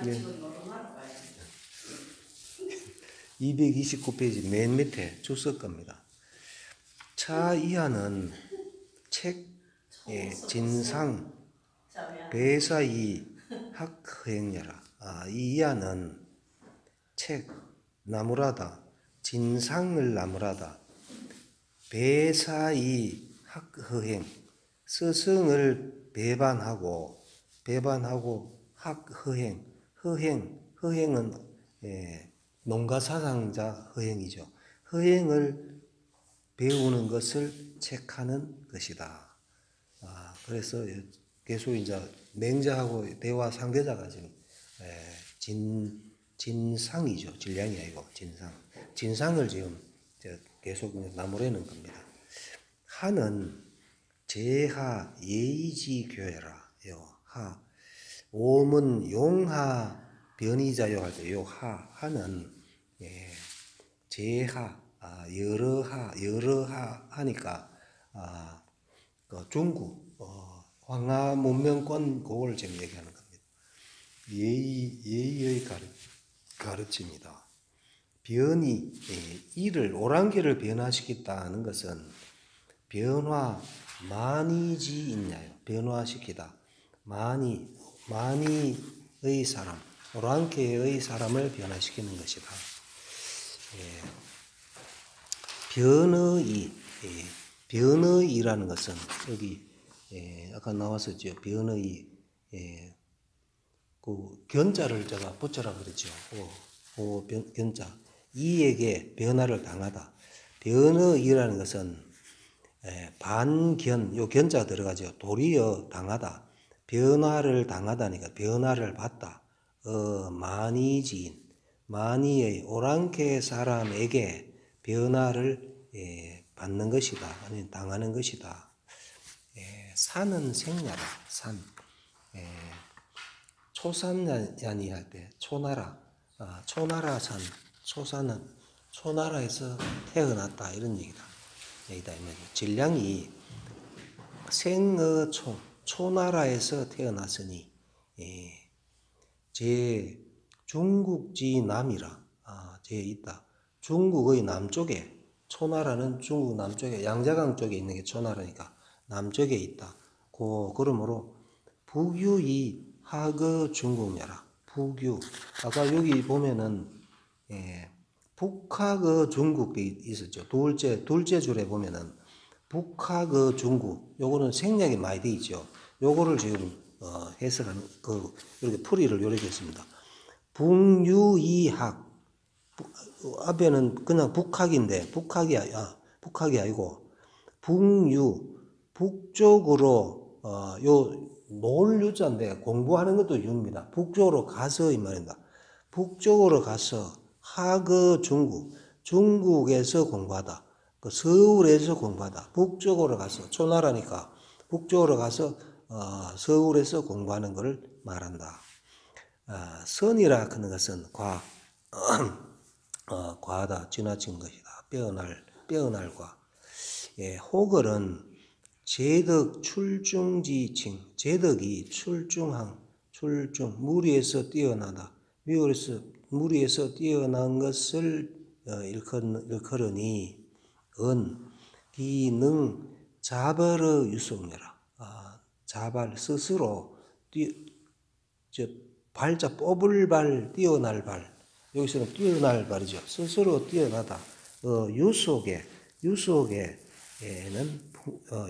네. 229페이지 맨 밑에 주석 겁니다. 차 이하는 책의 진상 배사이 학허행여라. 이 이하는 책 나무라다. 진상을 나무라다. 배사이 학허행 스승을 배반하고 학허행 허행은 농가사상자 허행이죠. 허행을 배우는 것을 책하는 것이다. 그래서 계속 이제 맹자하고 대화 상대자가 지금 진상이죠. 질량이 아니고 진상을 지금 계속 나무라는 겁니다. 하는 제하 예의지교여라. 하 오문 용하 변이자요 할 때 요 하는 제하 여러하 하니까 그 중국 황하 문명권 그걸 지금 얘기하는 겁니다. 예의의 가르침이다. 변이 이를 오랑캐를 변화시켰다는 것은 변화 만이지 있냐요. 변화시키다. 만이의 사람, 오랑캐의 사람을 변화시키는 것이다. 변의라는 것은 여기 아까 나왔었죠. 변의 그 견자를 제가 붙여라 그랬죠. 견자 이에게 변화를 당하다. 변의라는 것은 반견 요 견자가 들어가죠. 도리어 당하다. 변화를 당하다니까 변화를 받다. 만이지인 만이의 오랑캐 사람에게 변화를 받는 것이다. 아니 당하는 것이다. 산은 생야라. 산 초산야니 할 때 초나라 초나라산 초산은 초나라에서 태어났다 이런 얘기다. 질량이 생의 초나라에서 태어났으니 제 중국지 남이라 제 있다. 중국의 남쪽에 초나라는 중국 남쪽에 양자강 쪽에 있는 게 초나라니까 남쪽에 있다. 그러므로 북유이 하거 중국야라. 북유 아까 여기 보면은 북하거 중국이 있었죠. 둘째 줄에 보면은 북하거 중국 요거는 생략이 많이 돼 있죠. 요거를 지금 해석하는 이렇게 풀이를 요렇게 했습니다. 북유이학 앞에는 그냥 북학인데 북학이 아니고 북유 북쪽으로 요 놀유자인데 공부하는 것도 유입니다. 북쪽으로 가서 이 말입니다. 북쪽으로 가서 하거 중국에서 공부하다. 그 서울에서 공부하다. 북쪽으로 가서 초나라니까 북쪽으로 가서 서울에서 공부하는 것을 말한다. 선이라 하는 것은 과하다, 지나친 것이다. 빼어날 과. 호걸은 제덕 출중지칭, 제덕이 출중, 무리에서 뛰어나다. 무리에서 뛰어난 것을 일컬으니 기능 자발의 유속녀라. 자발 스스로 발자 뽑을 발, 뛰어날 발. 여기서는 뛰어날 발이죠. 스스로 뛰어나다.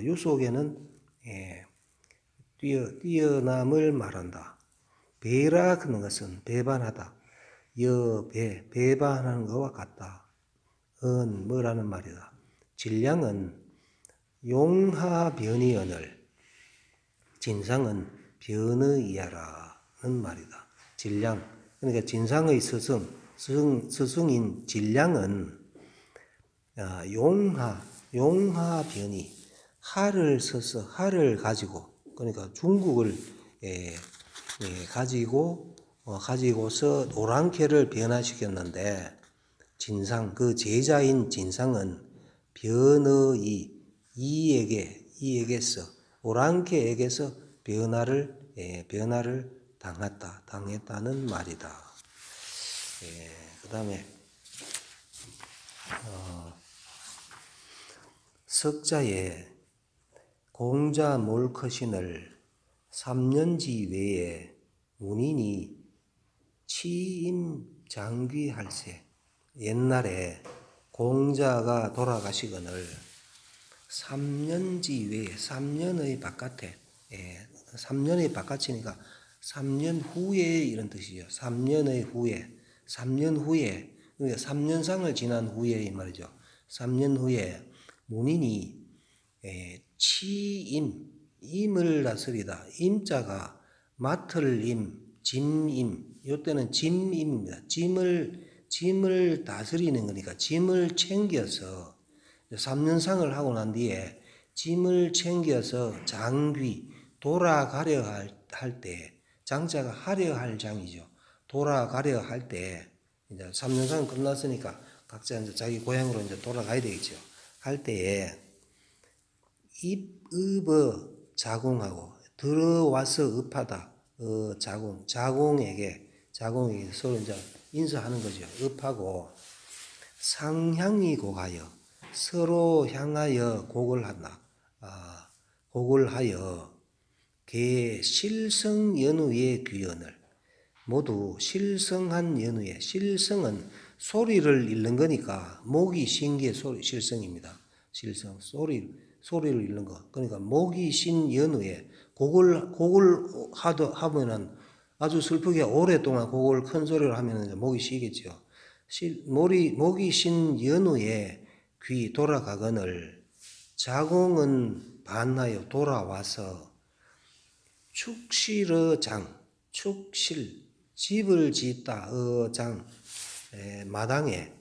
유속에는 뛰어남을 말한다. 배라 하는 것은 배반하다. 배반하는 것과 같다. 뭐라는 말이다. 질량은 용하변이언을 진상은 변의이하라는 말이다. 질량 그러니까 진상의 스승인 질량은 용하변이 하를 써서 하를 가지고 그러니까 중국을 가지고서 오랑캐를 변화시켰는데 진상 그 제자인 진상은 변의 이에게서 오랑캐에게서 변화를 당했다는 말이다. 그 다음에 석자에 공자 몰컷신을 3년지 외에 문인이 취임장귀할세. 옛날에 공자가 돌아가시거늘 3년지 외에 3년의 바깥에 3년의 바깥이니까 3년 후에 이런 뜻이죠. 3년의 후에 3년 후에 그러니까 3년상을 지난 후에 이 말이죠. 3년 후에 문인이 임을 다스리다. 임자가 맡을 임, 짐임. 이때는 짐임입니다. 짐을 다스리는 거니까 짐을 챙겨서 3년상을 하고 난 뒤에 짐을 챙겨서 장귀 돌아가려 할 때 장자가 하려 할 장이죠. 돌아가려 할 때 이제 3년상 끝났으니까 각자 이제 자기 고향으로 이제 돌아가야 되겠죠. 할 때에 입의 자공하고 들어와서 읍하다. 자공에게 서로 이제 인사하는 거죠. 읍하고 상향이 곡하여 서로 향하여 곡을 한다. 곡을 하여 개 실성연우의 귀연을 모두 실성한 연우에 실성은 소리를 잃는 거니까 목이 쉰 게 실성입니다. 실성 소리를 잃는 거. 그러니까 목이 쉰 연우에 곡을 하면은 아주 슬프게 오랫동안 곡을 큰 소리로 하면은 목이 쉬겠죠. 목이 쉰 연우에 귀 돌아가거늘 자공은 반하여 돌아와서 축실의 장, 축실 집을 짓다 장 마당에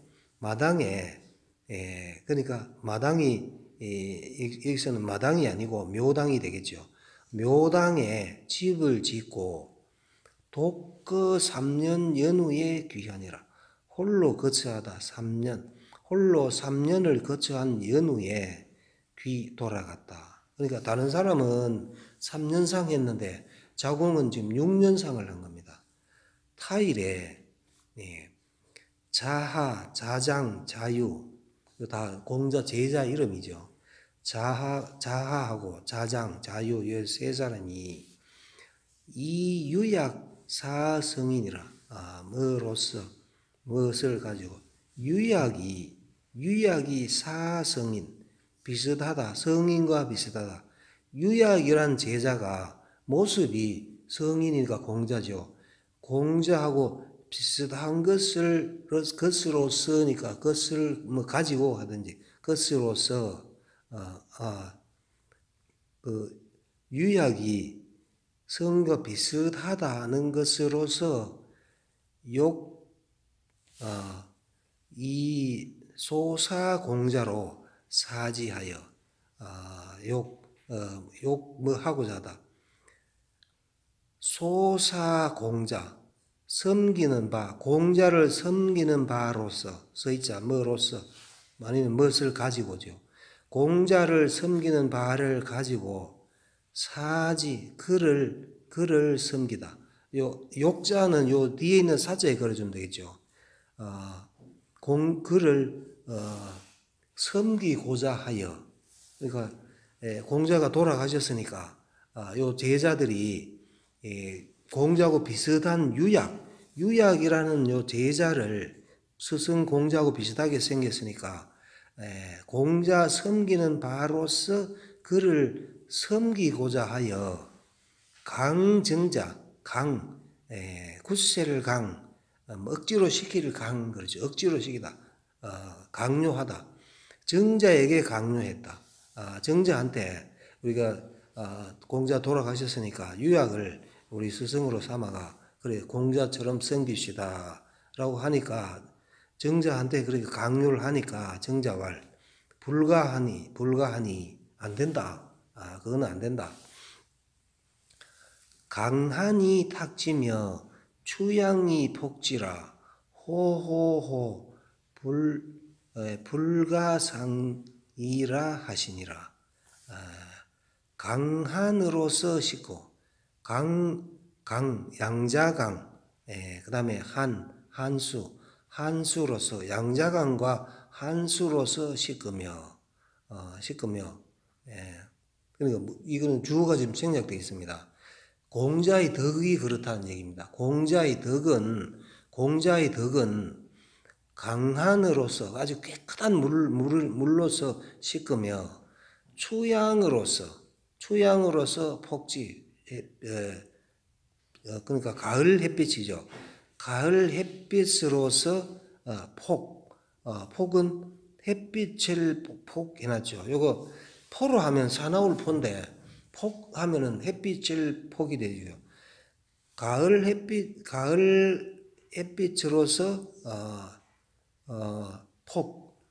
그러니까 마당이 여기서는 마당이 아니고 묘당이 되겠죠. 묘당에 집을 짓고 독거 3년 연후에 귀하니라. 홀로 거처하다 3년 홀로 3년을 거처한 연후에 귀 돌아갔다. 그러니까 다른 사람은 3년상 했는데 자공은 지금 6년상을 한 겁니다. 타일에 자하, 자장, 자유 다 공자 제자 이름이죠. 자하하고 자장, 자유 이 세 사람이 이 유약 사성인이라 뭐로서 무엇을 가지고 유약이 사성인 비슷하다. 성인과 비슷하다. 유약이란 제자가 모습이 성인이니까 공자죠. 공자하고 비슷한 것으로서니까 것을 뭐 가지고 하든지 것으로서 유약이 성과 비슷하다는 것으로서 이 소사공자로 사지하여 뭐 하고자 하다. 소사공자 섬기는 바 공자를 섬기는 바로서 서있자 뭐로서 아니면 무엇을 가지고죠. 공자를 섬기는 바를 가지고 사지 그를 섬기다. 욕자는 요 뒤에 있는 사자에 걸어주면 되겠죠. 그를 섬기고자 하여 그러니까 공자가 돌아가셨으니까 요 제자들이 공자하고 비슷한 유약이라는 요 제자를 스승 공자하고 비슷하게 생겼으니까 공자 섬기는 바로서 그를 섬기고자 하여 강정자 굳세를 억지로 시키를 그렇죠. 억지로 시키다 강요하다 정자에게 강요했다. 정자한테 우리가 공자 돌아가셨으니까 유약을 우리 스승으로 삼아가 그래 공자처럼 섬깁시다 라고 하니까 정자한테 그렇게 강요를 하니까 정자왈 불가하니 안 된다. 그건 안 된다. 강한이 탁지며 추양이 폭지라 호호호 불가상이라 하시니라. 강한으로서 싣고 양자강, 그 다음에 한수로서, 양자강과 한수로서 씻으며, 그러니까 이거는 주어가 지금 생략되어 있습니다. 공자의 덕이 그렇다는 얘기입니다. 공자의 덕은 강한으로서 아주 깨끗한 물로서 씻으며 추양으로서 폭지, 그러니까 가을 햇빛이죠. 가을 햇빛으로서 폭은 het빛을 폭 해놨죠. 요거 포로 하면 사나울 포인데 폭 하면은 햇빛을 폭이 되죠. 가을 햇빛으로서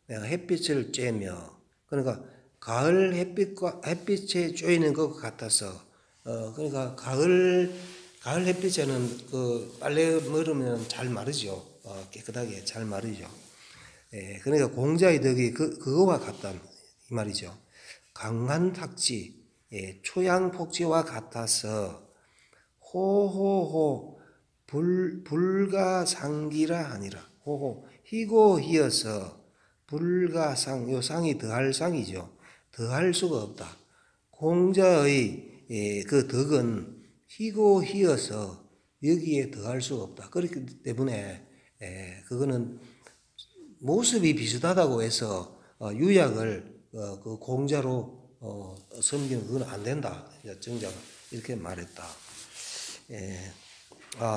햇빛을 쬐며, 그러니까 가을 햇빛에 쬐이는 것 같아서, 그러니까 가을 햇빛에는 그 빨래 물으면 잘 마르죠. 깨끗하게 잘 마르죠. 그러니까 공자의 덕이 그거와 같다 이 말이죠. 강한 탁지, 초양폭지와 같아서 호호호 불가상기라 하니라. 호호 희고 희어서 불가상, 요 상이 더할 상이죠. 더할 수가 없다. 공자의 그 덕은 희고 희어서 여기에 더할 수가 없다. 그렇기 때문에 그거는 모습이 비슷하다고 해서 유약을 그 공자로 섬기는 그건 안 된다. 정자가 이렇게 말했다.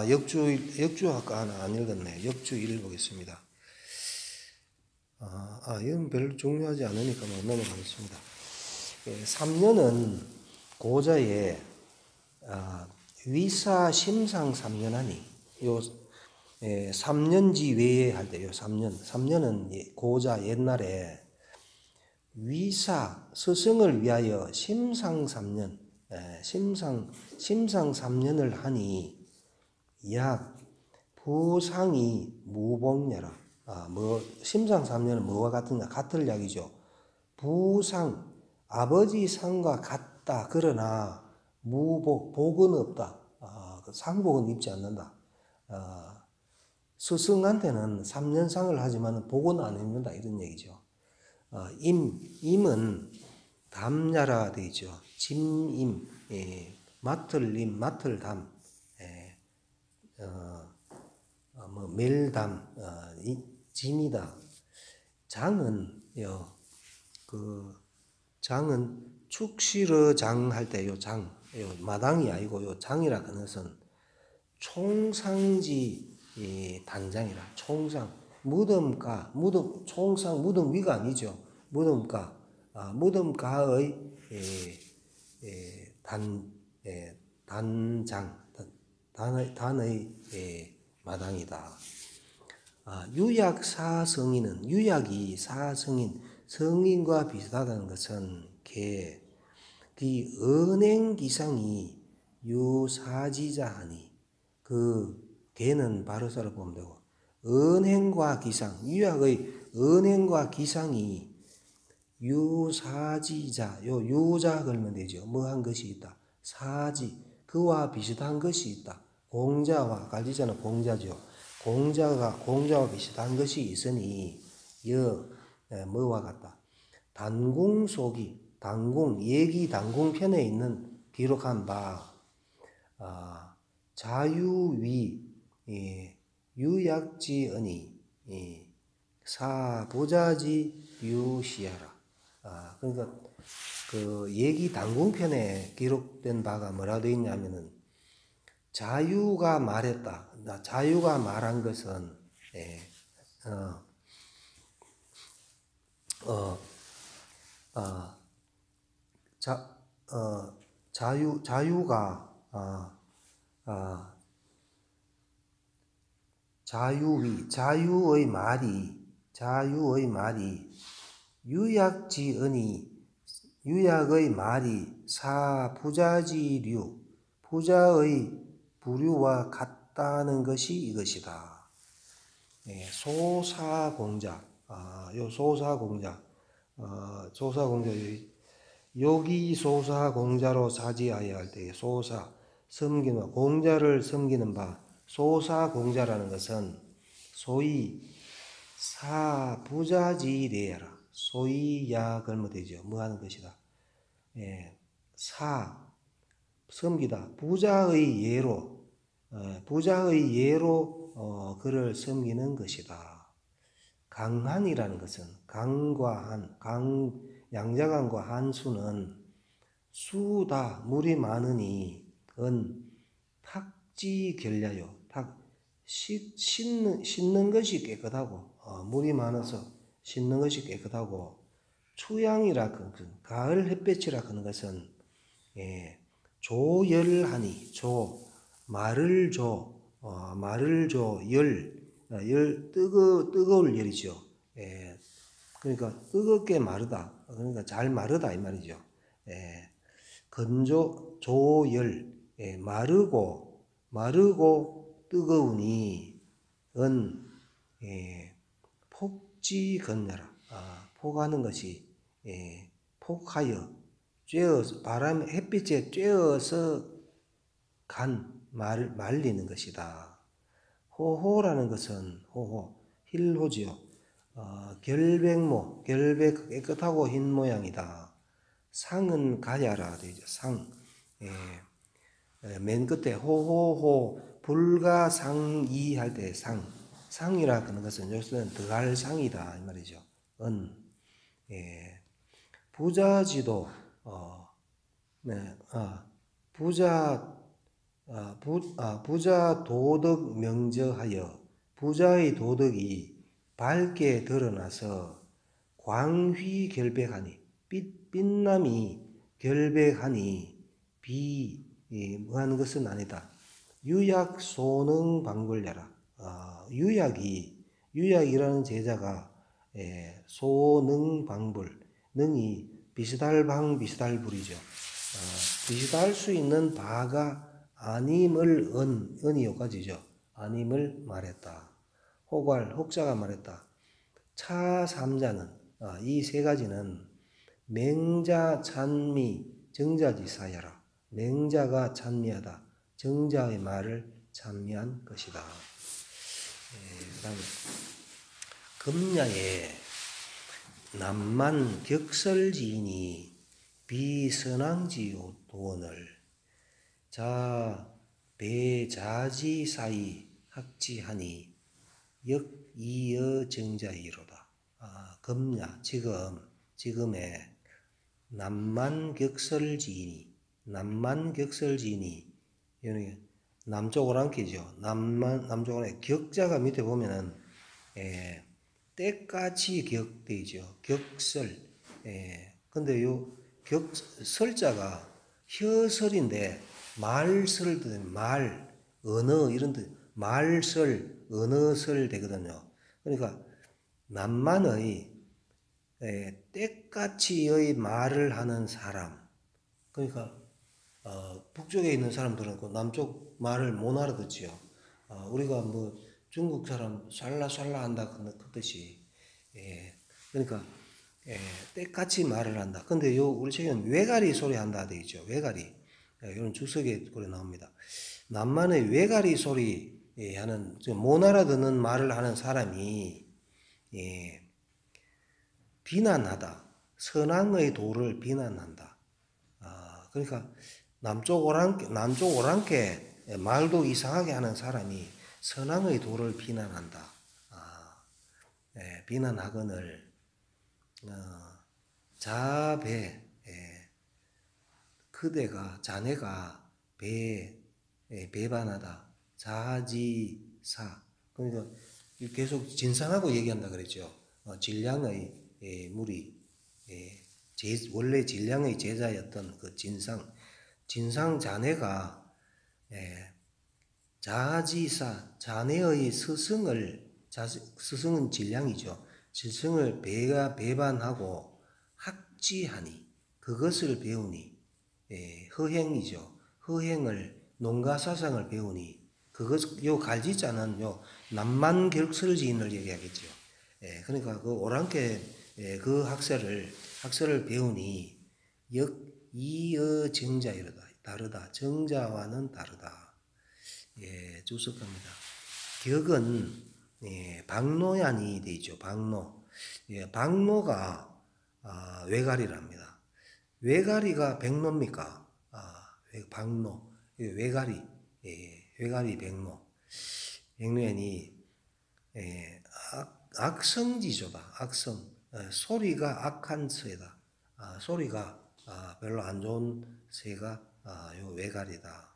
역주 아까 하나 안 읽었네. 역주 1 보겠습니다. 이건 별로 중요하지 않으니까 넘어가겠습니다. 3년은 고자의 위사 심상 3년하니, 요 3년지 외에 할 때 요 3년은 고자 옛날에 위사 스승을 위하여 심상 3년, 심상 3년을 하니 약 부상이 무복냐라. 심상 3년은 뭐와 같은가? 같을 약이죠. 부상, 아버지 상과 같다. 그러나 복은 없다. 상복은 입지 않는다. 스승한테는 3년상을 하지만 복은 안 입는다. 이런 얘기죠. 임은 담야라 되어 있죠. 짐임, 맡을임, 맡을담, 멜담, 짐이다. 장은 축실어 장 할 때 요 마당이 아니고 요 장이라 하는 것은 총상지 단장이라. 총상, 총상, 무덤 위가 아니죠. 무덤가의 단의 마당이다. 유약사성인은, 유약이 사성인, 성인과 비슷하다는 것은 기 은행기상이 유사지자하니, 그 개는 바로서로 보면 되고, 은행과 기상, 유약의 은행과 기상이 유사지자, 요 유자 걸면 되죠. 뭐 한 것이 있다. 사지, 그와 비슷한 것이 있다. 공자와, 갈지자는 공자죠. 공자와 비슷한 것이 있으니 뭐와 같다. 단궁속이, 예기 단궁편에 있는 기록한 바 자유위 유약지언이 사부자지 유시하라. 그러니까 그 예기 단궁편에 기록된 바가 뭐라 되어 있냐면은 자유가 말했다. 자유가 말한 것은 자유의 말이 유약지언이, 유약의 말이 사부자지류, 부자의 부류와 같다는 것이 이것이다. 소사공자, 소사공자, 여기 소사공자로 사지하여 할 때 소사, 섬기는 공자를 섬기는 바 소사공자라는 것은 소위 사부자지례야라. 소위야 걸면 되죠. 뭐 하는 것이다. 예, 섬기다. 부자의 예로 그를 섬기는 것이다. 강한이라는 것은 강과 양자강과 한수는 수다 물이 많으니 탁지 결ля요. 씻는 것이 깨끗하고 물이 많아서 씻는 것이 깨끗하고 추양이라 가을 햇볕이라 하는 것은 조열하니 말을 줘 뜨거울 열이죠. 그러니까 뜨겁게 마르다. 그러니까 잘 마르다 이 말이죠. 조열 마르고 뜨거우니 폭지 건너라. 폭하는 것이 폭하여 쬐어서 햇빛에 쬐어서 말리는 것이다. 호호라는 것은 힐호지요. 결백 깨끗하고 흰 모양이다. 상은 가야라 되죠. 맨 끝에 호호호 불가상이 할 때 상이라 하는 것은 요새는 더할 상이다 이 말이죠. 부자지도 부자 도덕 명저하여 부자의 도덕이 밝게 드러나서 광휘 결백하니 빛남이 결백하니 뭐 하는 것은 아니다. 유약 소능 방불야라. 유약이라는 제자가 소능 방불 능이 비슷할불이죠. 비슷할 수 있는 바가 아님을 은이 여기까지죠. 아님을 말했다. 혹자가 말했다. 차 삼자는 이 세 가지는 맹자 찬미 정자지사야라. 맹자가 찬미하다. 정자의 말을 찬미한 것이다. 그다음에 금야에 남만 격설지인이 비선왕지 도원을 배자지사이 학지하니 역이어 정자이로다. 금야 지금의 남만 격설지인이 남쪽 오랑캐죠. 남쪽 오랑캐 격자가 밑에 보면은 때까지 격되죠. 격설. 근데 요 설자가 혀설인데 말설 언어 이런 뜻 말설 언어설 되거든요. 그러니까 남만의 때까지의 말을 하는 사람. 그러니까 북쪽에 있는 사람들은 그 남쪽 말을 못 알아듣지요. 우리가 뭐 중국 사람 샬라샬라 한다 그 뜻이. 그러니까 때같이 말을 한다. 근데 우리 책에는 외가리 소리 한다 되어 있죠. 외가리. 이런 주석에 그래 나옵니다. 남만의 외가리 소리 하는 못 알아듣는 말을 하는 사람이 비난하다. 선왕의 도를 비난한다. 그러니까 남쪽 오랑캐 말도 이상하게 하는 사람이 선왕의 도를 비난한다. 비난하거늘 자배 자네가 배반하다. 자지사. 그러니까 계속 진상하고 얘기한다 그랬죠. 진량의 무리 원래 진량의 제자였던 그 진상 자네가 자지사 자네의 스승은 진량이죠. 스승을 배반하고 학지하니 그것을 배우니 허행이죠. 허행을 농가사상을 배우니 요 갈지자는 요 남만격설지인을 얘기하겠죠. 그러니까 그 오랑캐 그 학설을 배우니 역이어 정자이로다. 다르다. 정자와는 다르다. 예, 주석합니다. 격은 예, 박노얀이 되죠. 박노. 예, 박노가 외가리랍니다. 외가리가 백노입니까? 박노. 외가리. 예, 외가리 백노. 백노얀이 예, 악성지조다. 악성. 소리가 악한 새다. 소리가 별로 안 좋은 새가 요 외가리다.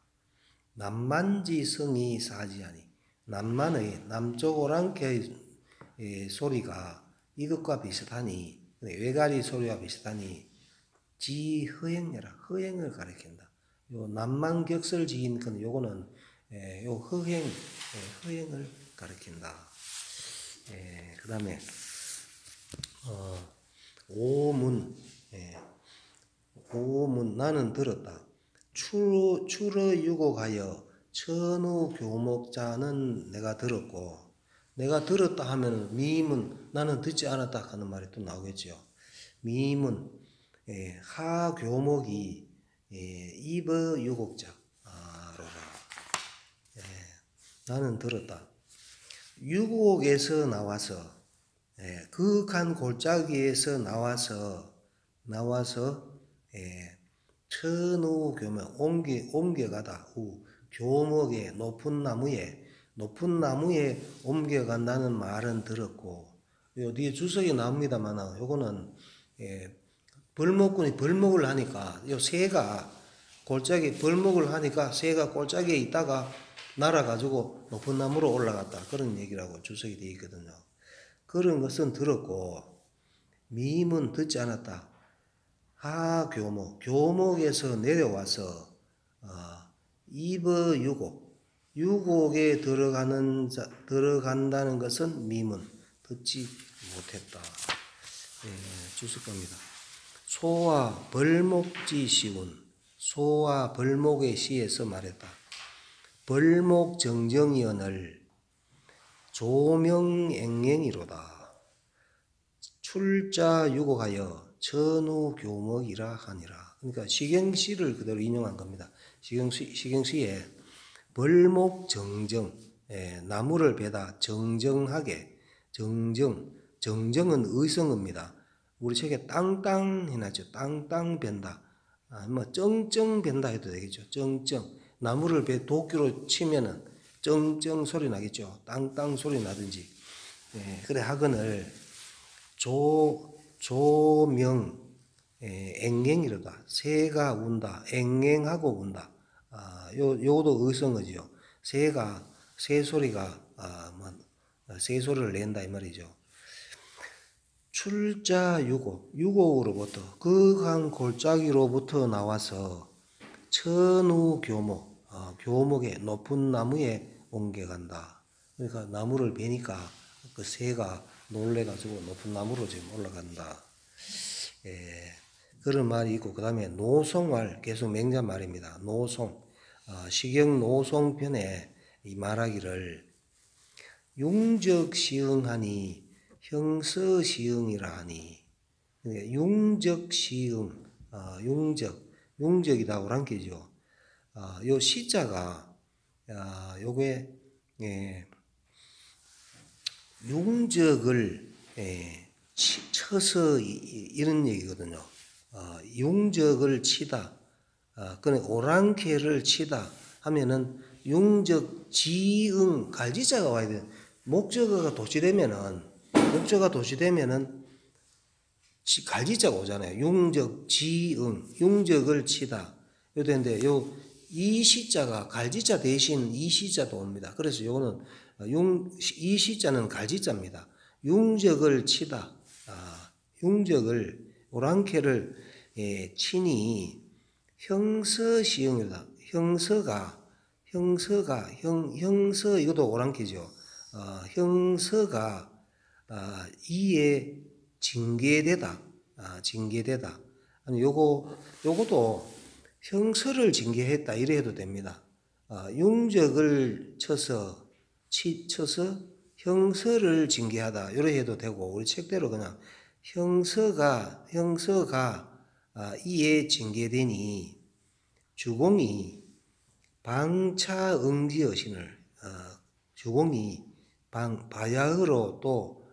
남만지성이 사지하니. 남만의 남쪽 오랑캐의 소리가 이것과 비슷하니, 외가리 소리와 비슷하니 지허행이라 허행을 가리킨다. 요 남만격설지인 건 요거는 요 허행을 가리킨다. 그 다음에 오문. 오문 나는 들었다. 출어유곡하여 천우교목자는 내가 들었고, 내가 들었다 하면 미문 나는 듣지 않았다 하는 말이 또 나오겠죠. 미문 하교목이 입어유곡자로라. 나는 들었다. 유곡에서 나와서 그윽한 골짜기에서 나와서 천우교목 옮겨가다. 교목에 높은 나무에 옮겨간다는 말은 들었고, 요 뒤에 주석이 나옵니다만 요거는 벌목꾼이 벌목을 하니까 요 새가 골짜기 벌목을 하니까 새가 골짜기에 있다가 날아가지고 높은 나무로 올라갔다. 그런 얘기라고 주석이 되어 있거든요. 그런 것은 들었고 미임은 듣지 않았다. 교목에서 내려와서 유곡에 들어간다는 것은 미문 듣지 못했다. 주석합니다. 소와 벌목지 시운. 소와 벌목의 시에서 말했다. 벌목 정정이언을 조명앵앵이로다. 출자 유곡하여 천우교목이라 하니라. 그러니까 시경시를 그대로 인용한 겁니다. 시경시에 벌목 정정, 나무를 베다 정정하게, 정정은 의성어입니다. 우리 책에 땅땅 해놨죠. 땅땅 벤다. 쩡쩡 벤다 해도 되겠죠. 쩡쩡. 나무를 도끼로 치면은 쩡쩡 소리 나겠죠. 땅땅 소리 나든지. 그래 하거늘 조명 앵앵이로다. 새가 운다. 앵앵하고 운다. 요것도 의성어지요. 새 소리가 새 소리를 낸다 이 말이죠. 출자 유곡으로부터 그윽한 골짜기로부터 나와서 천우교목 교목에 높은 나무에 옮겨간다. 그러니까 나무를 베니까 그 새가 놀래가지고 높은 나무로 지금 올라간다. 그런 말이 있고, 그 다음에 노송왈 계속 맹자 말입니다. 노송 시경 노송편에 이 말하기를 융적시응하니 형서시응이라 하니. 융적시응 융적이다 오랑캐죠. 요 시자가 요게 융적을 쳐서 이런 얘기거든요. 융적을 치다. 그러니까 오랑캐를 치다 하면은 융적 지응 갈지자가 와야 돼. 목적어가 도치되면은 갈지자가 오잖아요. 융적 지응 융적을 치다. 요런데 이 시자가 갈지자 대신 이 시자도 옵니다. 그래서 요거는 이 시자는 갈지자입니다. 융적을 치다. 융적을 오랑캐를 치니 형서시응이다. 형서 이것도 오랑캐죠. 형서가 이에 징계되다. 아니 요것도 형서를 징계했다 이래 해도 됩니다. 융적을 쳐서 형서를 징계하다 이래 해도 되고, 우리 책대로 그냥 형서가 이에 징계되니 주공이 방차응지의 신을 주공이 바야흐로 또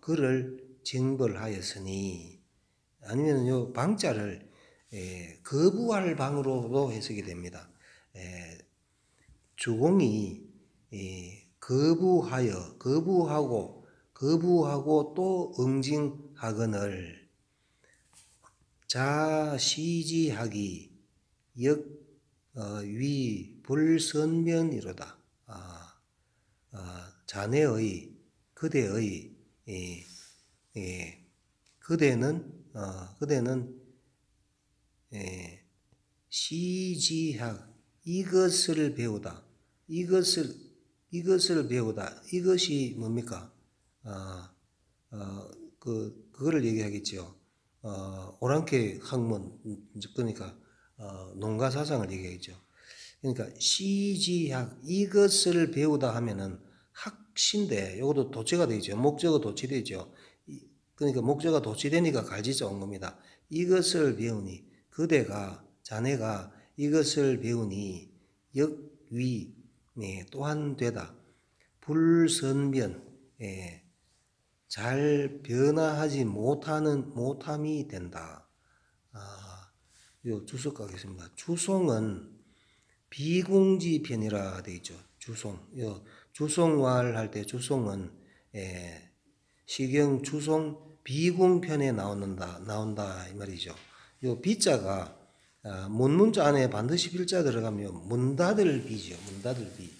그를 징벌하였으니 아니면 요 방자를 거부할 방으로도 해석이 됩니다. 주공이 거부하고 또 응징하거늘 자시지하기 위 불선변이로다. 자네의 그대의 그대는 시지학 이것을 배우다. 이것을 배우다. 이것이 뭡니까? 그거를 얘기하겠죠. 오랑캐 학문, 그러니까 농가 사상을 얘기하겠죠. 그러니까 시지학 이것을 배우다 하면은 학신데 이것도 도치가 되죠. 목적어 도치되죠. 그러니까 목적어가 도치되니까 갈지자 온 겁니다. 이것을 배우니 자네가 이것을 배우니 역위 또한 되다. 불선변 잘 변화하지 못함이 된다. 요 주석 가겠습니다. 주송은 비궁지편이라 되어 있죠. 주송. 주송왈 할 때 주송은 시경 주송 비궁편에 나온다 이 말이죠. 요 비자가 문문자 안에 반드시 필자 들어가면 문닫을 비죠. 문닫을 비.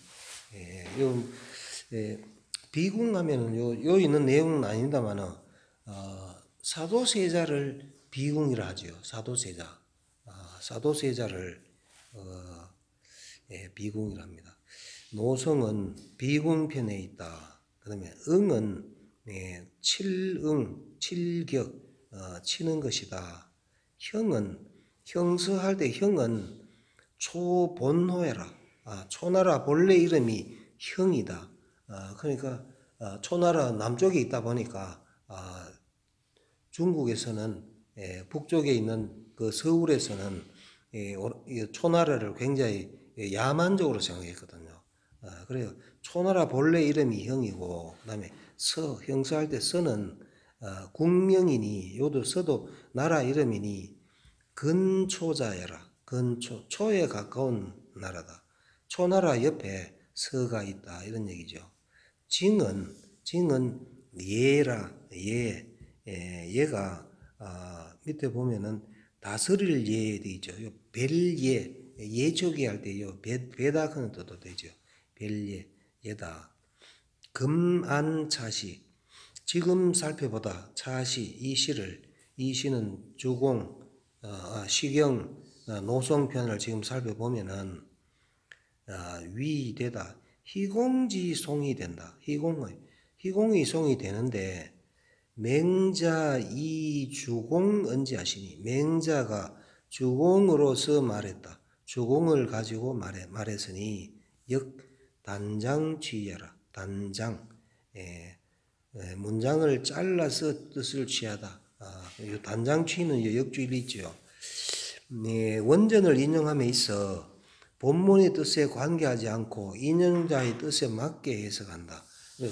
비궁하면은 요 있는 내용은 아닙니다만은 사도세자를 비궁이라 하죠. 사도세자를 비궁이라 합니다. 노성은 비궁편에 있다. 그다음에 응은 칠격 치는 것이다. 형서할 때 형은 초본호해라. 초나라 본래 이름이 형이다. 그러니까 초나라 남쪽에 있다 보니까 중국에서는 북쪽에 있는 그 서울에서는 초나라를 굉장히 야만적으로 생각했거든요. 그래요. 초나라 본래 이름이 형이고, 그다음에 형서할 때 서는 국명이니, 요도 서도 나라 이름이니 근초자여라. 초에 가까운 나라다. 초나라 옆에 서가 있다 이런 얘기죠. 징은 예라. 얘가 밑에 보면은 다스릴 예 되죠. 요 벨예 예초기 할 때 요 배다 그는 뜻도 되죠. 벨예 예다. 금안차시 지금 살펴보다 차시 이 시는 주공 시경 노송편을 지금 살펴보면은 위되다. 희공지송이 된다. 희공이 송이 되는데 맹자 이 주공 언지하시니 맹자가 주공으로서 말했다. 주공을 가지고 말했으니 역 단장취하라. 단장 문장을 잘라서 뜻을 취하다. 단장취는 역주일이 있죠. 원전을 인용함에 있어 본문의 뜻에 관계하지 않고 인용자의 뜻에 맞게 해석한다.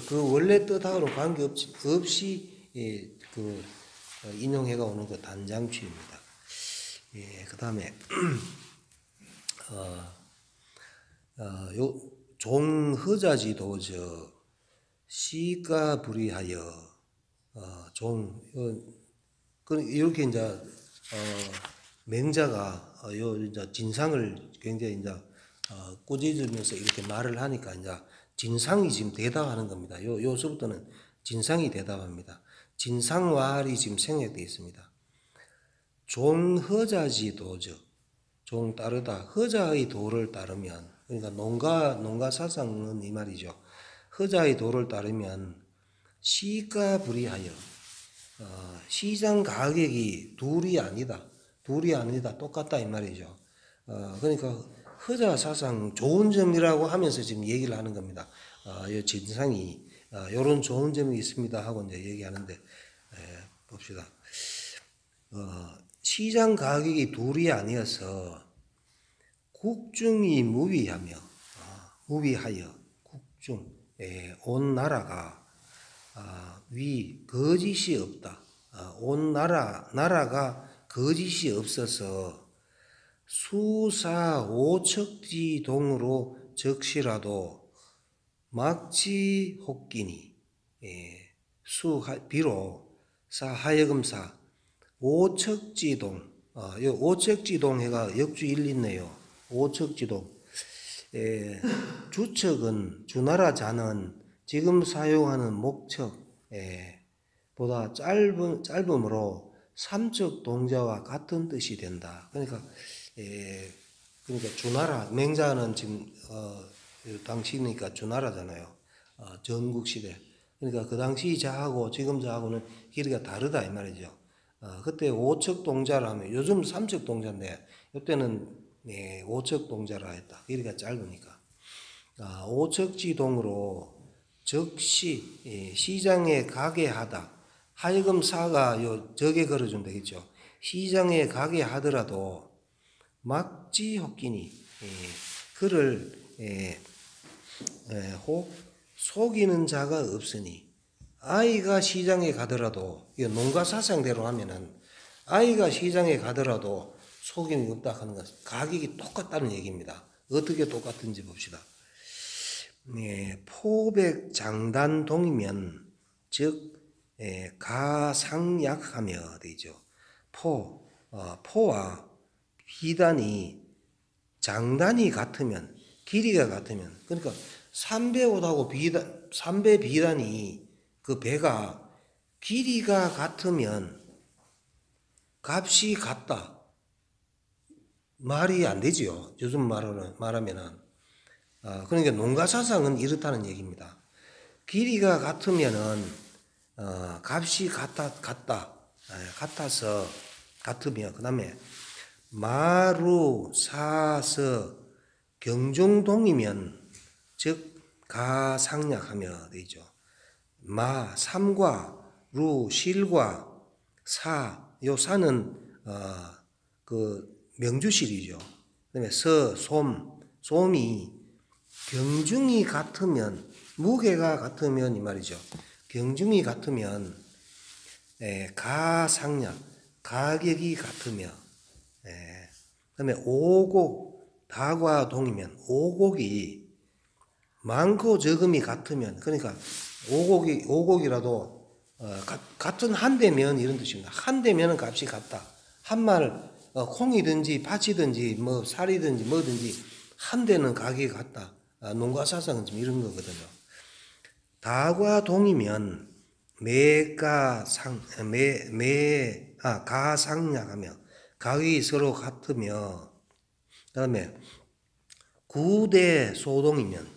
그 원래 뜻하고는 관계없이 인용해가 오는 그 단장취입니다. 그 다음에 종허자지도저 시가 불이하여 이렇게 이제 맹자가 이제 진상을 굉장히 이제 꾸짖으면서 이렇게 말을 하니까 이제 진상이 지금 대답하는 겁니다. 요서부터는 진상이 대답합니다. 진상왈이 지금 생략되어 있습니다. 종허자지도저 종 따르다. 허자의 도를 따르면 그러니까 농가 사상은 이 말이죠. 허자의 도를 따르면 시가 불이하여 시장 가격이 둘이 아니다 똑같다 이 말이죠. 그러니까 허자 사상 좋은 점이라고 하면서 지금 얘기를 하는 겁니다. 이 진상이 이런 좋은 점이 있습니다 하고 이제 얘기하는데 봅시다. 시장 가격이 둘이 아니어서 국중이 무위하며 무위하여 국중 온 나라가 거짓이 없다. 온 나라가 거짓이 없어서 수사 오척지동으로 적시라도 막지 혹기니 비로 하여금사 오척지동 요 오척지동 해가 역주 1 있네요. 오척지동 주척은 주나라 자는 지금 사용하는 목척 보다 짧음으로 삼척 동자와 같은 뜻이 된다. 그러니까 주나라 맹자는 지금 당시니까 주나라잖아요. 전국 시대. 그러니까 그 당시 자하고 지금 자하고는 길이가 다르다 이 말이죠. 그때 오척 동자라면 요즘 삼척 동자인데 이때는 오척 동자라 했다. 길이가 짧으니까. 오척지동으로 적시 시장에 가게 하다. 하여금 사가 요 적에 걸어주면 되겠죠. 시장에 가게 하더라도 막지 혹기니 그를 속이는 자가 없으니 아이가 시장에 가더라도 농가 사상대로 하면은 아이가 시장에 가더라도 속임이 없다 하는 것은 가격이 똑같다는 얘기입니다. 어떻게 똑같은지 봅시다. 포백장단동이면 즉 가상약하며 되죠. 포와 비단이 장단이 같으면 길이가 같으면 그러니까 삼배옷하고 삼배 비단이 그 배가 길이가 같으면 값이 같다. 말이 안 되지요. 요즘 말하면은 그러니까 농가사상은 이렇다는 얘기입니다. 길이가 같으면은 값이 같아서 같으며 그다음에 마루 사서 경중동이면 즉 가상약하며 되죠. 삼과 루 실과 요 사는 그 명주실이죠. 그다음에 솜이 경중이 같으면 무게가 같으면 이 말이죠. 경중이 같으면 가상약 가격이 같으며 그다음에 오곡 다과동이면 오곡이 많고 적음이 같으면 그러니까 오곡이라도 같은 한 대면 이런 뜻입니다. 한 대면은 값이 같다. 한 말 콩이든지 팥이든지 뭐 살이든지 뭐든지 한 대는 가격이 같다. 농가사상은 좀 이런 거거든요. 다과동이면 가상약하며 가격이 서로 같으며 그다음에 구대소동이면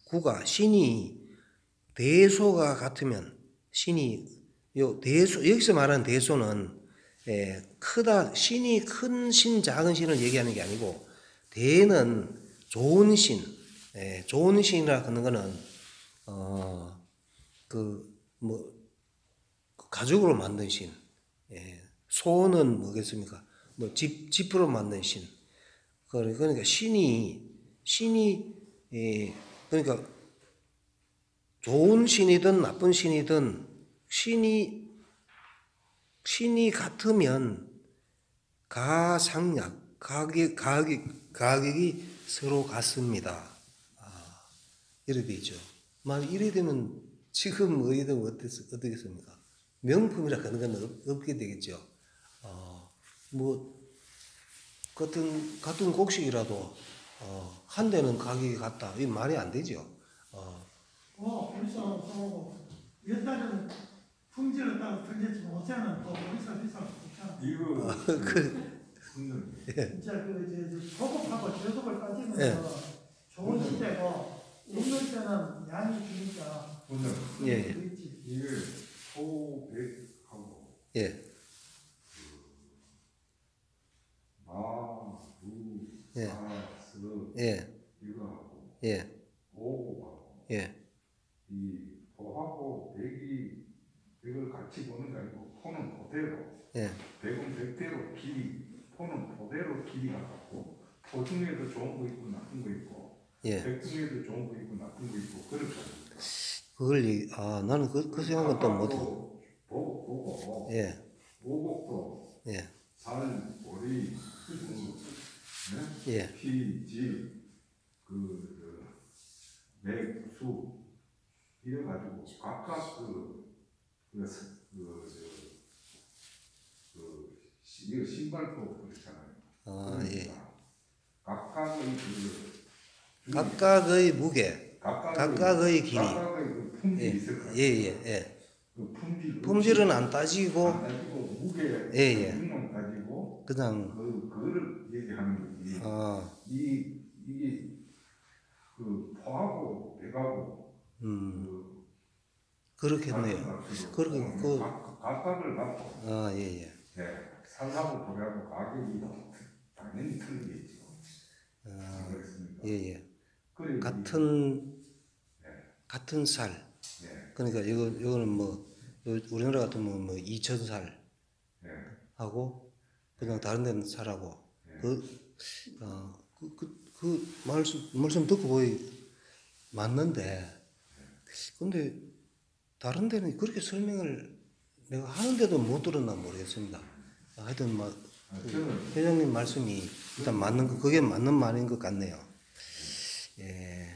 구가 신이 대소가 같으면 신이 여기서 말하는 대소는 크다 신이 큰 신 작은 신을 얘기하는 게 아니고 대는 좋은 신 좋은 신이라 하는 거는 가죽으로 만든 신 소는 뭐겠습니까? 지프로 만든 신. 그러니까 신이 그러니까 좋은 신이든 나쁜 신이든 신이 같으면 가상약 가격이 서로 같습니다. 이렇게 되죠. 이래 되면 지금 어디든 어떻겠습니까? 명품이라 하는 건 없게 되겠죠. 같은 곡식이라도 한 대는 가격이 같다. 이 말이 안 되죠. 우리서 옛날에는 품질을 따라 틀렸지만 어제는 또 우리서 비싸고 좋잖아. 이거 진짜 고급하고 저급을 따지면서 좋은 시대고 없는 때는 양이 주니까 이게 소백하고 이거하고 오하고 이 소하고 백을 같이 보는 게 아니고 포는 그대로 백은 백대로 포는 그대로 백중에도 좋은 거 있고 나쁜 거 있고 예. 백중에도 좋은 거 있고 나쁜 거 있고 그렇거든요. 나는 그 생각은 또 못해. 보고 예, 오곡도 예, 살, 보리, 예. 피, 지, 맥, 수 이래가지고 각각 이거 신발도 그렇잖아요. 예. 각각의 각각의 무게, 각각의 길이. 각각의 그 품질이 예, 있을 거예요. 예, 예, 예. 그 품질은 안 따지고, 안 따지고 무게, 예, 예. 등만 따지고 그냥, 그거를 얘기하는 거지. 이게 포하고 배가고 그렇겠네요. 그렇게, 각각을 갖고 예, 예. 산하고 보라고 가격이 당연히 틀리겠죠. 그렇습니까? 예, 예. 그래, 같은 살. 예, 그러니까 이거는 우리나라 같으면 2,000살 예, 하고, 그냥 다른 데는 살하고, 예. 그 말씀 듣고 보니 맞는데, 근데 다른 데는 그렇게 설명을 내가 하는데도 못 들었나 모르겠습니다. 하여튼 저는 회장님 말씀이 일단 맞는 거, 그게 맞는 말인 것 같네요. 예.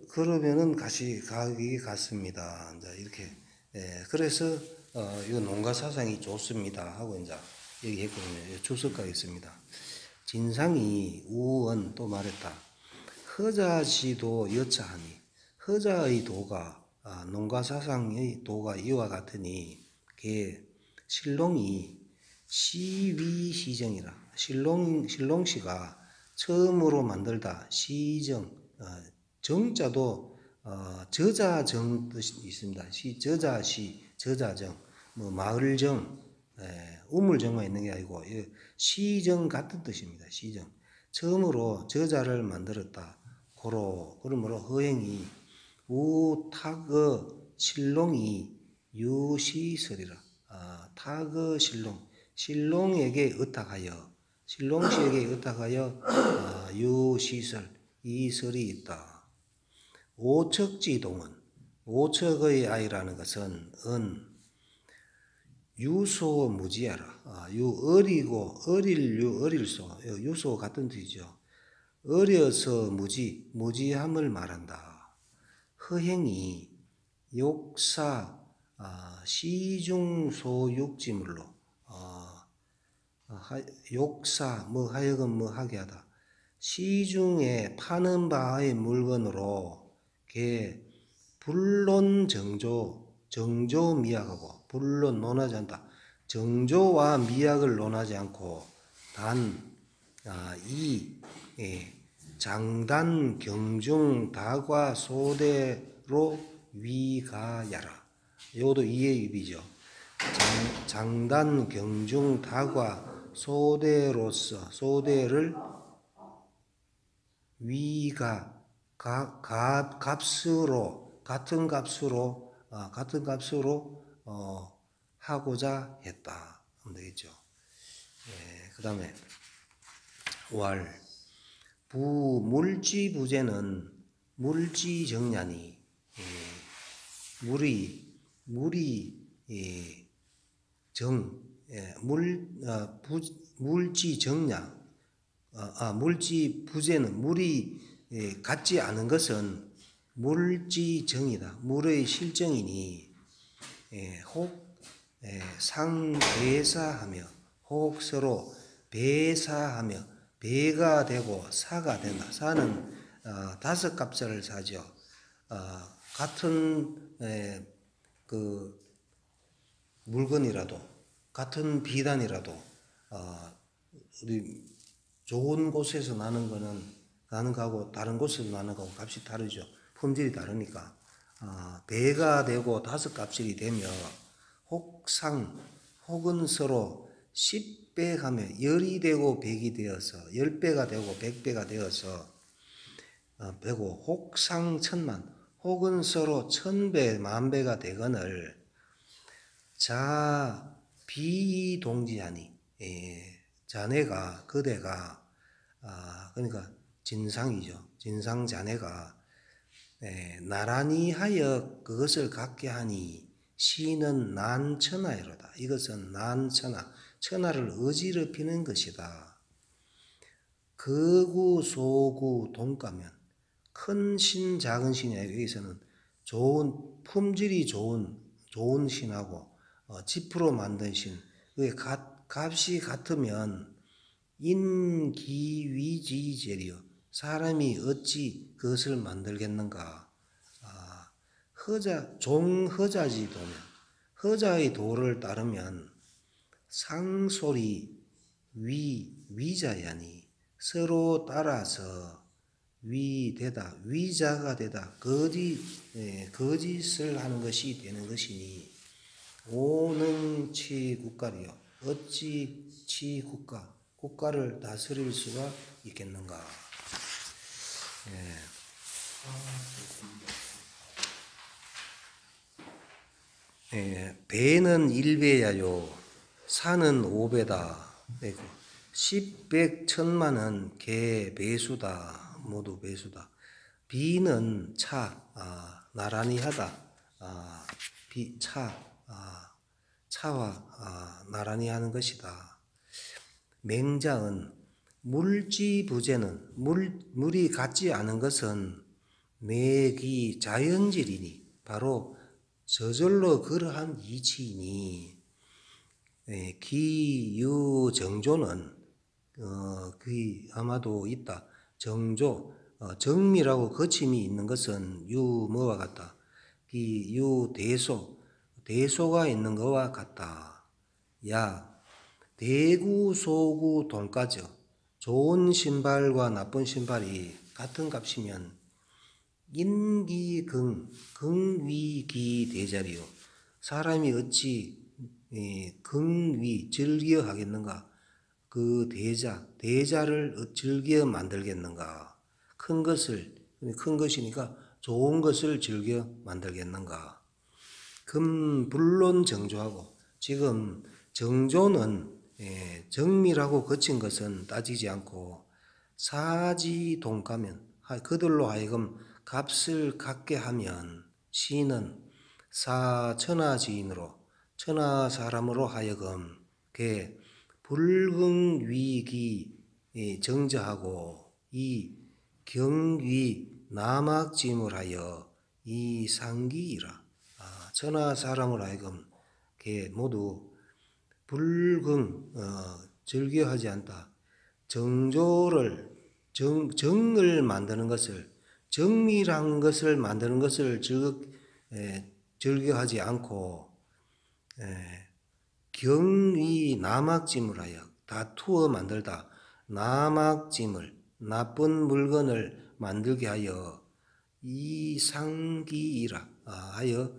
그러면은 가격이 같습니다. 이제 이렇게. 예. 그래서, 이거 농가 사상이 좋습니다. 하고 이제 얘기했거든요. 출석하겠습니다. 진상이 우원 또 말했다. 허자지도 여차하니, 허자의 도가, 농가 사상의 도가 이와 같으니, 신롱이 시위시정이라. 신롱시가 처음으로 만들다 시정, 정자도 저자정 뜻이 있습니다. 저자정, 마을정, 우물정만 있는 게 아니고 시정 같은 뜻입니다. 시정. 처음으로 저자를 만들었다. 그러므로 허행이 우탁의 신롱이 유시설이라. 탁의 신롱에게 의탁하여, 신롱시에게 의탁하여 유시설, 이설이 있다. 오척지동은, 오척의 아이라는 것은 유소무지하라. 어릴소, 유소 같은 뜻이죠. 어려서 무지함을 말한다. 허행이 욕사, 시중소육지물로, 욕사, 하여금 하게 하다. 시중에 파는 바의 물건으로 불론 정조 미약하고, 불론 논하지 않다. 정조와 미약을 논하지 않고 장단 경중 다과 소대로 위가야라. 이것도 이해입이죠. 장단 경중 다과 소대로서 소대를 같은 값으로 하고자 했다 하면 되겠죠. 그 다음에 물지부재는 물지정냐니, 물지정냐, 물지부재는 물이 같지 않은 것은 물지정이다. 물의 실정이니, 상배사하며, 혹 서로 배사하며, 배가 되고 사가 된다. 사는 다섯 값을 사죠. 같은 물건이라도, 같은 비단이라도, 우리 좋은 곳에서 나는 거하고 다른 곳에서 나는 거하고 값이 다르죠. 품질이 다르니까. 배가 되고 다섯 값이 되며, 혹은 서로 10배 하며, 10이 되고 100이 되어서, 10배가 되고 100배가 되어서, 되고, 혹상 천만, 혹은 서로 1000배, 10,000배가 되거늘, 비동지하니, 자네가 그대가 그러니까 진상이죠. 진상 자네가 나란히 하여 그것을 갖게 하니 시는 난천하이로다. 이것은 난천하, 천하를 어지럽히는 것이다. 거구 소구 동가면 큰 신 작은 신이 아니라 여기서는 좋은 품질이 좋은 신하고 지프로 만든 신, 그게 값이 같으면 인기위지제리요. 사람이 어찌 그것을 만들겠는가? 종허자지 도면, 허자의 도를 따르면 상소리 위자야니 서로 따라서 위되다, 위자가 되다, 거짓을 하는 것이 되는 것이니 오능치 국가리요. 어찌 치 국가를 다스릴 수가 있겠는가? 배는 1배야요. 산은 5배다. 10백 천만은 개 배수다. 모두 배수다. 비는 차, 나란히 하다. 차와 나란히 하는 것이다. 맹자은 물지부재는 물이 같지 않은 것은 매기 자연질이니 바로 저절로 그러한 이치이니 기유정조는 아마도 있다. 정조 정미라고 거침이 있는 것은 뭐와 같다. 대소가 있는 것과 같다. 대구 소구 돈가죠. 좋은 신발과 나쁜 신발이 같은 값이면 긍위기 대자리요. 사람이 어찌 즐겨 하겠는가? 그 대자를 즐겨 만들겠는가? 큰 것이니까 좋은 것을 즐겨 만들겠는가? 불론 정조하고 지금 정조는 정밀하고 거친 것은 따지지 않고 사지동가면 그들로 하여금 값을 갖게 하면 시는 천하지인으로 천하 사람으로 하여금 불긍위기 정저하고 이 경위 남악짐을 하여 이 상기이라. 천하 사람으로 하여금 모두 즐겨하지 않다. 정을 만드는 것을 정밀한 것을 만드는 것을 즐겨하지 않고 경위 남악짐을 하여 다투어 만들다. 남악짐을 나쁜 물건을 만들게 하여 이상기이라 하여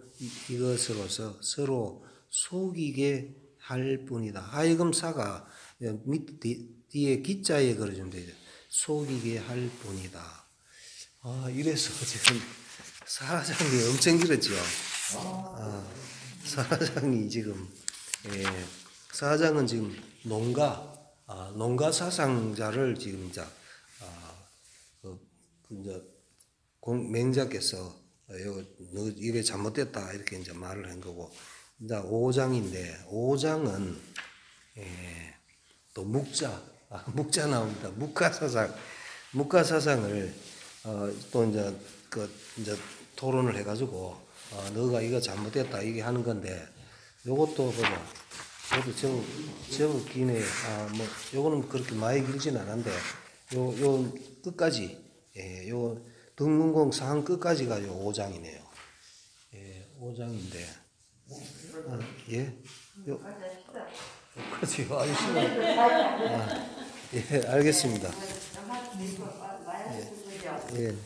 이것으로서 서로 속이게 할 뿐이다. 하여금 사가 뒤에 기자에 걸어주면 되죠. 속이게 할 뿐이다. 이래서 지금 사라장이 엄청 길었죠. 사라장이 지금 사라장은 지금 농가 사상자를 지금 맹자께서 너 이게 잘못됐다 이렇게 이제 말을 한 거고, 이제 5장인데 5장은 또 묵자 나옵니다. 묵가사상을 또 이제 토론을 해가지고 너가 이거 잘못됐다 이게 하는 건데, 요것도 보자. 요것도 저 기네. 뭐 요거는 그렇게 많이 길진 않은데 요 끝까지 요 등문공 상 끝까지가 요 5장이네요. 5장인데 여기까지요. 예, 알겠습니다. 예.